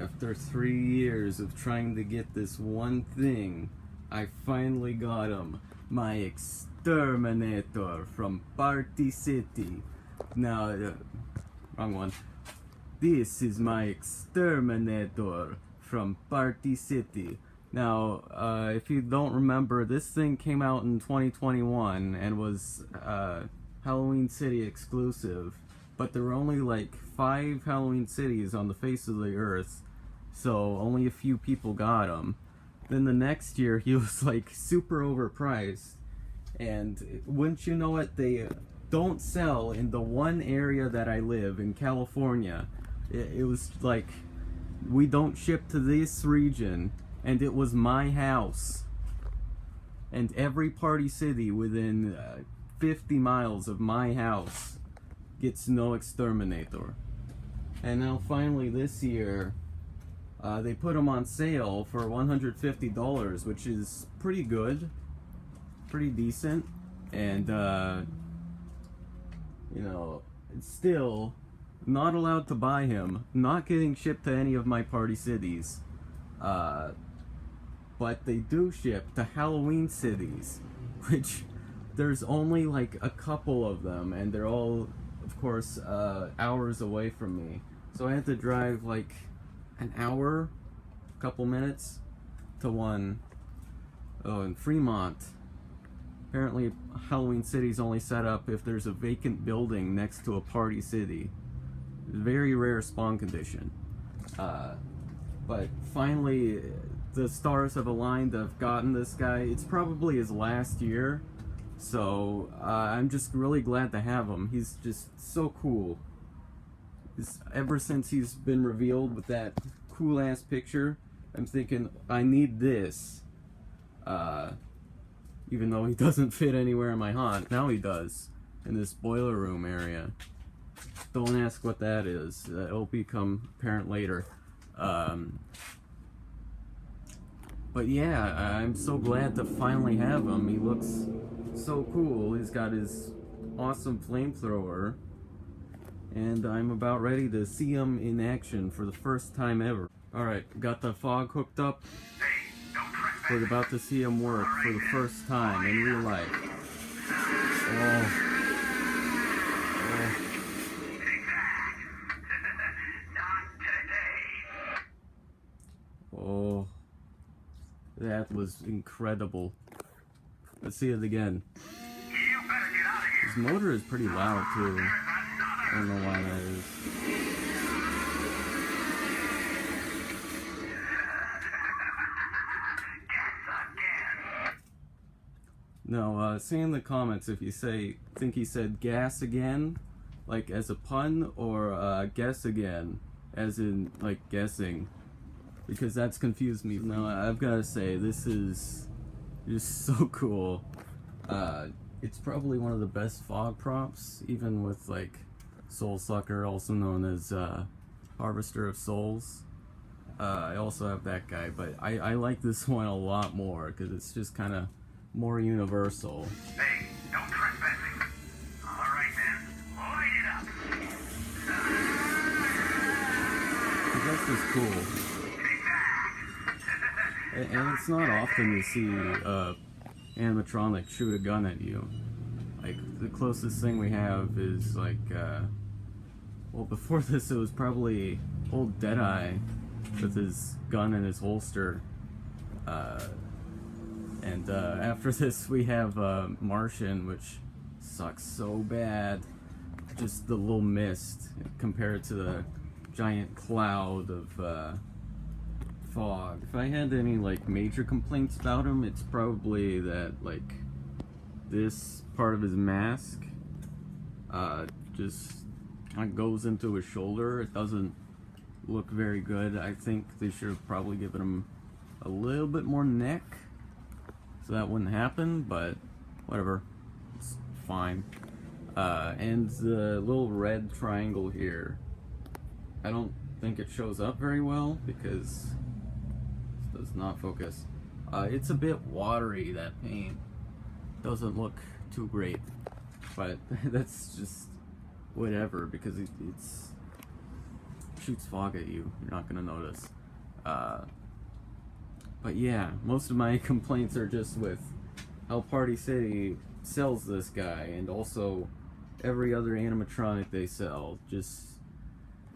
After 3 years of trying to get this one thing, I finally got him. My Exterminator from Party City. Now, wrong one. This is my Exterminator from Party City. Now, if you don't remember, this thing came out in 2021 and was Halloween City exclusive. But there were only like 5 Halloween cities on the face of the earth, so only a few people got him. Then the next year he was like super overpriced, and wouldn't you know it, they don't sell in the one area that I live in, California. It was like, we don't ship to this region, and it was my house. And every party city within 50 miles of my house gets no Exterminator. And now finally this year, they put them on sale for $150, which is pretty good, pretty decent, and you know, it's still not allowed to buy him, not getting shipped to any of my party cities, but they do ship to Halloween cities, which there's only like a couple of them, and they're all, of course, hours away from me. So I had to drive like an hour, couple minutes, to one. Oh, in Fremont. Apparently Halloween City's only set up if there's a vacant building next to a party city. Very rare spawn condition. But finally the stars have aligned. I've gotten this guy. It's probably his last year, so I'm just really glad to have him. He's just so cool. Ever since he's been revealed with that cool ass picture, I'm thinking I need this. Even though he doesn't fit anywhere in my haunt. Now he does, in this boiler room area. Don't ask what that is. It'll become apparent later. But yeah, I'm so glad to finally have him. He looks so cool. He's got his awesome flamethrower, and I'm about ready to see him in action for the first time ever. Alright, got the fog hooked up. We're about to see him work for the first time in real life. Oh, that was incredible. Let's see it again. His motor is pretty loud too. I don't know why that is. No, say in the comments if you think he said gas again, like as a pun, or guess again, as in like guessing, because that's confused me. No, I've got to say, this is just so cool. It's probably one of the best fog props, even with like Soul Sucker, also known as Harvester of Souls. I also have that guy, but I like this one a lot more because it's just kind of more universal. Hey, no trespassing. Alright then, light it up. That's just cool. And it's not often you see animatronics shoot a gun at you. Like, the closest thing we have is like, well, before this it was probably old Deadeye with his gun in his holster. And after this we have Martian, which sucks so bad. Just the little mist compared to the giant cloud of fog. If I had any like major complaints about him, it's probably that like this part of his mask just kind of goes into his shoulder. It doesn't look very good. I think they should have probably given him a little bit more neck so that wouldn't happen, but whatever, it's fine. And the little red triangle here, I don't think it shows up very well because it does not focus. It's a bit watery, that paint. Doesn't look too great, but that's just whatever, because it's shoots fog at you, you're not gonna notice. But yeah, most of my complaints are just with how Party City sells this guy, and also every other animatronic they sell. Just,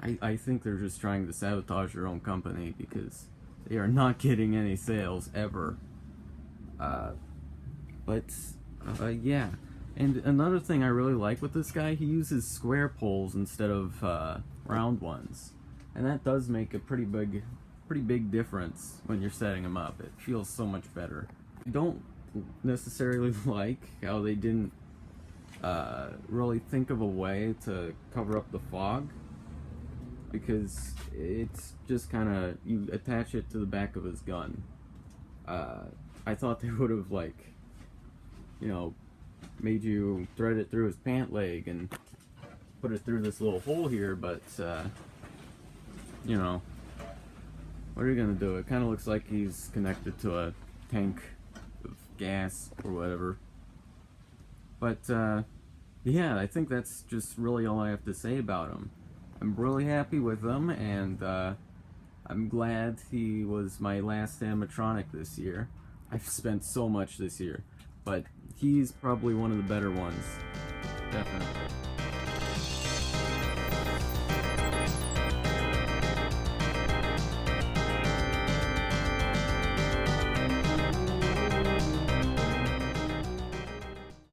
I think they're just trying to sabotage their own company, because they are not getting any sales ever. Yeah. And another thing I really like with this guy, he uses square poles instead of round ones, and that does make a pretty big difference when you're setting him up. It feels so much better. I don't necessarily like how they didn't really think of a way to cover up the fog, because it's just kind of, you attach it to the back of his gun. I thought they would have, like, you know, made you thread it through his pant leg and put it through this little hole here, but you know, what are you gonna do? It kind of looks like he's connected to a tank of gas or whatever. But yeah, I think that's just really all I have to say about him. I'm really happy with him, and I'm glad he was my last animatronic this year. I've spent so much this year, but he's probably one of the better ones, definitely.